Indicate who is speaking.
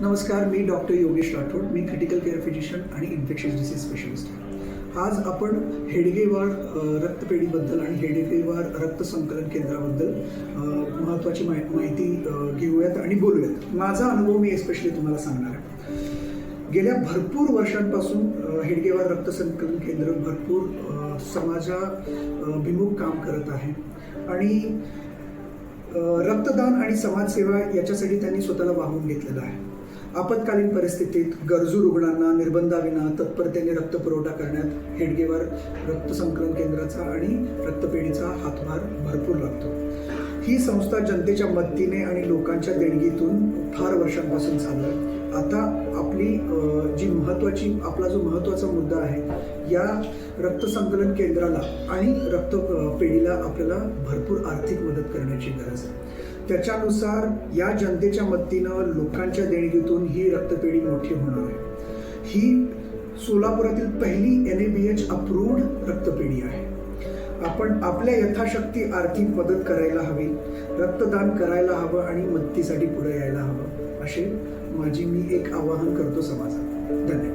Speaker 1: नमस्कार, मी डॉक्टर योगेश राठोड. मी critical care physician आणि infectious disease specialist आहे. आज आपण हेडगेवार रक्तपेढीबद्दल आणि हेडगेवार रक्त संकलन केंद्राबद्दल महत्त्वाची माहिती घेऊयात आणि बोलूयात. माझा अनुभव मी एस्पेशली तुम्हाला सांगणार आहे. गेल्या भरपूर वर्षांपासून हेडगेवार रक्त संकलन केंद्र भरपूर समाजाभिमुख काम करत आहे आणि रक्तदान आणि समाजसेवा याच्यासाठी त्यांनी स्वतःला वाहून घेतलेलं आहे. आपत्कालीन परिस्थितीत गरजू रुग्णांना निर्बंधाविना तत्परतेने रक्तपुरवठा करण्यात हेडगेवार रक्त संकलन केंद्राचा आणि रक्तपेढीचा हातभार भरपूर लागतो. ही संस्था जनतेच्या मदतीने आणि लोकांच्या देणगीतून फार वर्षांपासून चालू आहे. आता आपला जो महत्त्वाचा मुद्दा आहे, या रक्त संकलन केंद्राला आणि रक्तपेढीला आपल्याला भरपूर आर्थिक मदत करण्याची गरज आहे. त्याच्यानुसार या जनतेच्या मदतीनं लोकांच्या देणगीतून ही रक्तपेढी मोठी होणार आहे. ही सोलापुरातील पहिली NABH अप्रूव्ड रक्तपेढी आहे. आपण आपल्या यथाशक्ती आर्थिक मदत करायला हवी, रक्तदान करायला हवं आणि मदतीसाठी पुढे यायला हवं, असे मी एक आवाहन करतो समाजाला. धन्यवाद.